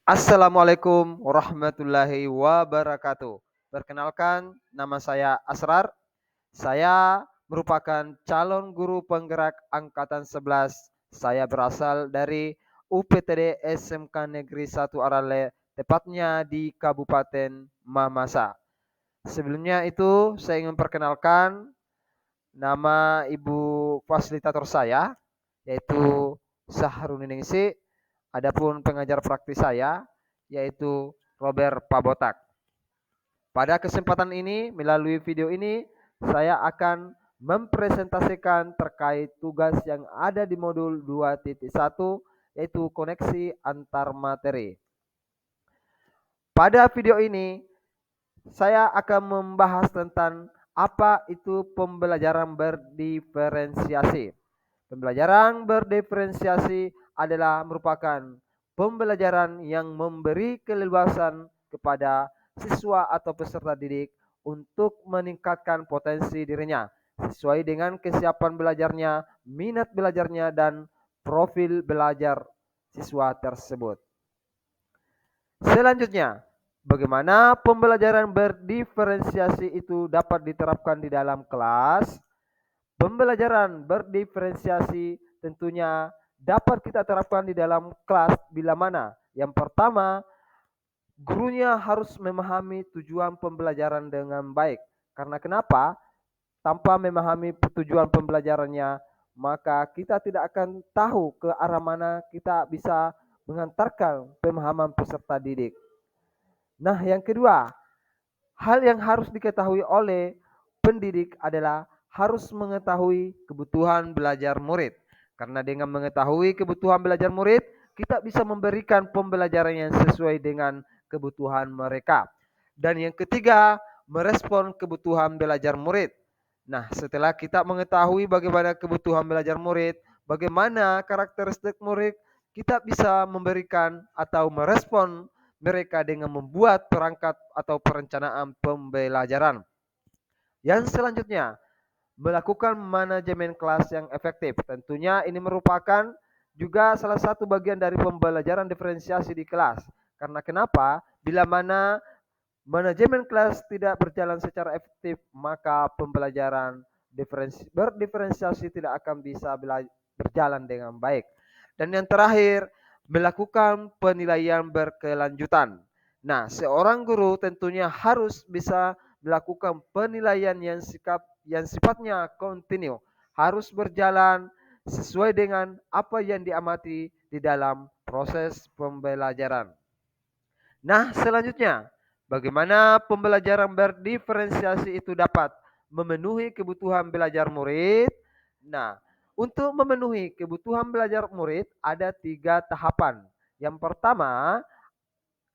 Assalamualaikum warahmatullahi wabarakatuh. Perkenalkan, nama saya Asrar. Saya merupakan calon guru penggerak angkatan 11. Saya berasal dari UPTD SMK Negeri 1 Arale, tepatnya di Kabupaten Mamasa. Sebelumnya itu saya ingin memperkenalkan nama ibu fasilitator saya, yaitu Saharuningsi. Adapun pengajar praktis saya, yaitu Robert Pabotak. Pada kesempatan ini, melalui video ini, saya akan mempresentasikan terkait tugas yang ada di modul 2.1, yaitu koneksi antar materi. Pada video ini, saya akan membahas tentang apa itu pembelajaran berdiferensiasi. Pembelajaran berdiferensiasi adalah merupakan pembelajaran yang memberi keleluasan kepada siswa atau peserta didik untuk meningkatkan potensi dirinya sesuai dengan kesiapan belajarnya, minat belajarnya, dan profil belajar siswa tersebut. Selanjutnya, bagaimana pembelajaran berdiferensiasi itu dapat diterapkan di dalam kelas? Pembelajaran berdiferensiasi tentunya dapat kita terapkan di dalam kelas bila mana? Yang pertama, gurunya harus memahami tujuan pembelajaran dengan baik. Karena kenapa? Tanpa memahami tujuan pembelajarannya, maka kita tidak akan tahu ke arah mana kita bisa mengantarkan pemahaman peserta didik. Nah, yang kedua, hal yang harus diketahui oleh pendidik adalah harus mengetahui kebutuhan belajar murid. Karena dengan mengetahui kebutuhan belajar murid, kita bisa memberikan pembelajaran yang sesuai dengan kebutuhan mereka. Dan yang ketiga, merespon kebutuhan belajar murid. Nah, setelah kita mengetahui bagaimana kebutuhan belajar murid, bagaimana karakteristik murid, kita bisa memberikan atau merespon mereka dengan membuat perangkat atau perencanaan pembelajaran. Yang selanjutnya, melakukan manajemen kelas yang efektif. Tentunya ini merupakan juga salah satu bagian dari pembelajaran diferensiasi di kelas. Karena kenapa? Bila mana manajemen kelas tidak berjalan secara efektif, maka pembelajaran berdiferensiasi tidak akan bisa berjalan dengan baik. Dan yang terakhir, melakukan penilaian berkelanjutan. Nah, seorang guru tentunya harus bisa melakukan penilaian yang sifatnya kontinu, harus berjalan sesuai dengan apa yang diamati di dalam proses pembelajaran. Nah, selanjutnya, bagaimana pembelajaran berdiferensiasi itu dapat memenuhi kebutuhan belajar murid? Nah, untuk memenuhi kebutuhan belajar murid ada 3 tahapan. Yang pertama,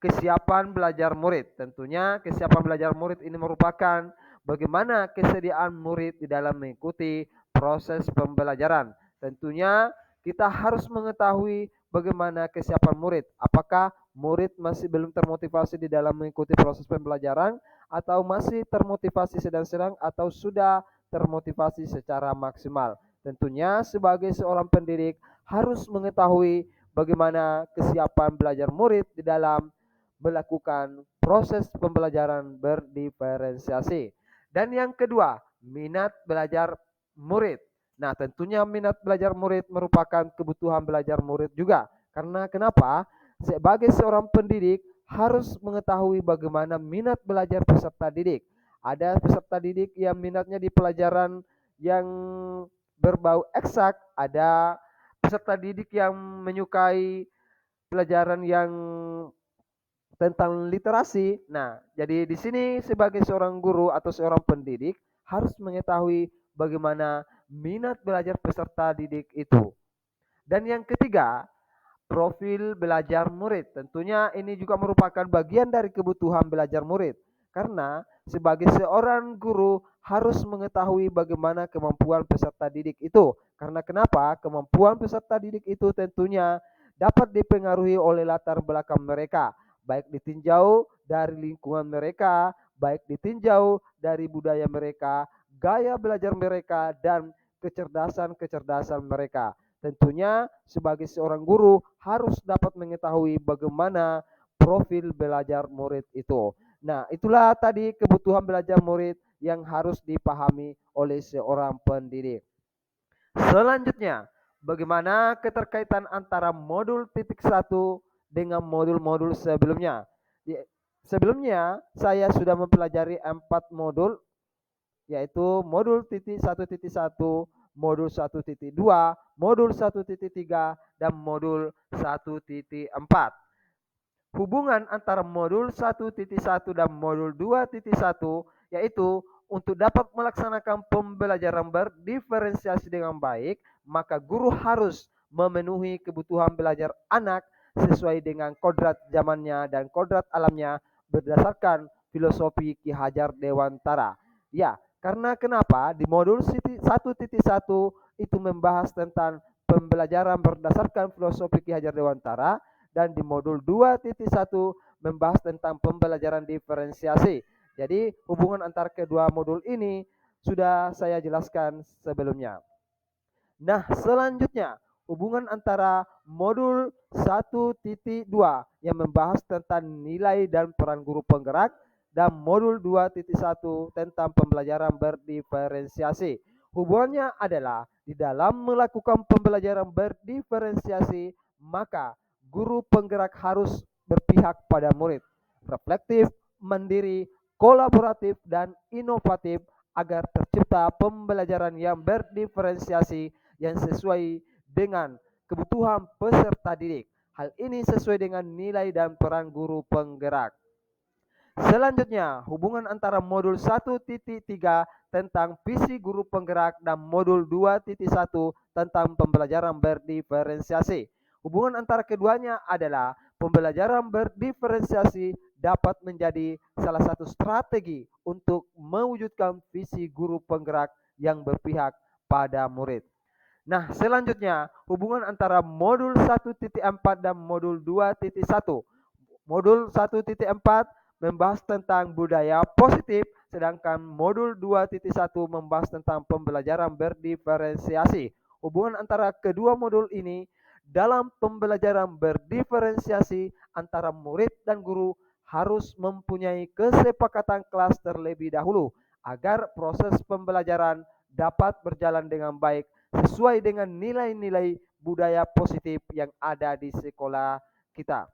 kesiapan belajar murid. Tentunya kesiapan belajar murid ini merupakan bagaimana kesediaan murid di dalam mengikuti proses pembelajaran. Tentunya kita harus mengetahui bagaimana kesiapan murid. Apakah murid masih belum termotivasi di dalam mengikuti proses pembelajaran atau masih termotivasi sedang-sedang atau sudah termotivasi secara maksimal. Tentunya sebagai seorang pendidik harus mengetahui bagaimana kesiapan belajar murid di dalam melakukan proses pembelajaran berdiferensiasi. Dan yang kedua, minat belajar murid. Nah, tentunya minat belajar murid merupakan kebutuhan belajar murid juga. Karena kenapa? Sebagai seorang pendidik harus mengetahui bagaimana minat belajar peserta didik. Ada peserta didik yang minatnya di pelajaran yang berbau eksak, ada peserta didik yang menyukai pelajaran yang tentang literasi. Nah, jadi di sini sebagai seorang guru atau seorang pendidik harus mengetahui bagaimana minat belajar peserta didik itu. Dan yang ketiga, profil belajar murid. Tentunya ini juga merupakan bagian dari kebutuhan belajar murid. Karena sebagai seorang guru harus mengetahui bagaimana kemampuan peserta didik itu. Karena kenapa? Kemampuan peserta didik itu tentunya dapat dipengaruhi oleh latar belakang mereka, baik ditinjau dari lingkungan mereka, baik ditinjau dari budaya mereka, gaya belajar mereka, dan kecerdasan-kecerdasan mereka. Tentunya sebagai seorang guru harus dapat mengetahui bagaimana profil belajar murid itu. Nah, itulah tadi kebutuhan belajar murid yang harus dipahami oleh seorang pendidik. Selanjutnya, bagaimana keterkaitan antara modul titik satu dengan modul-modul sebelumnya? Sebelumnya, saya sudah mempelajari 4 modul, yaitu modul titik 1.1, modul 1.2, modul 1.3, dan modul 1.4. Hubungan antara modul 1.1 dan modul 2.1 yaitu untuk dapat melaksanakan pembelajaran berdiferensiasi dengan baik, maka guru harus memenuhi kebutuhan belajar anak sesuai dengan kodrat zamannya dan kodrat alamnya berdasarkan filosofi Ki Hajar Dewantara. Ya, karena kenapa? Di modul 1.1 itu membahas tentang pembelajaran berdasarkan filosofi Ki Hajar Dewantara, dan di modul 2.1 membahas tentang pembelajaran diferensiasi. Jadi hubungan antara kedua modul ini sudah saya jelaskan sebelumnya. Nah, selanjutnya hubungan antara modul 1.2 yang membahas tentang nilai dan peran guru penggerak dan modul 2.1 tentang pembelajaran berdiferensiasi. Hubungannya adalah di dalam melakukan pembelajaran berdiferensiasi, maka guru penggerak harus berpihak pada murid, reflektif, mandiri, kolaboratif, dan inovatif agar tercipta pembelajaran yang berdiferensiasi yang sesuai dengan kebutuhan peserta didik. Hal ini sesuai dengan nilai dan peran guru penggerak. Selanjutnya, hubungan antara modul 1.3 tentang visi guru penggerak dan modul 2.1 tentang pembelajaran berdiferensiasi. Hubungan antara keduanya adalah pembelajaran berdiferensiasi dapat menjadi salah satu strategi untuk mewujudkan visi guru penggerak yang berpihak pada murid. Nah, selanjutnya hubungan antara modul 1.4 dan modul 2.1. Modul 1.4 membahas tentang budaya positif, sedangkan modul 2.1 membahas tentang pembelajaran berdiferensiasi. Hubungan antara kedua modul ini dalam pembelajaran berdiferensiasi antara murid dan guru harus mempunyai kesepakatan kelas terlebih dahulu agar proses pembelajaran dapat berjalan dengan baik sesuai dengan nilai-nilai budaya positif yang ada di sekolah kita.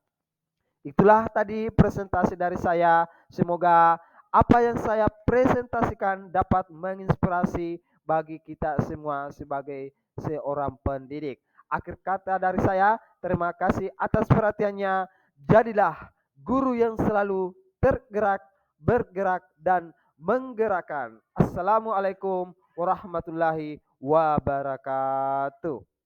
Itulah tadi presentasi dari saya. Semoga apa yang saya presentasikan dapat menginspirasi bagi kita semua sebagai seorang pendidik. Akhir kata dari saya, terima kasih atas perhatiannya. Jadilah guru yang selalu tergerak, bergerak, dan menggerakkan. Assalamualaikum warahmatullahi wabarakatuh.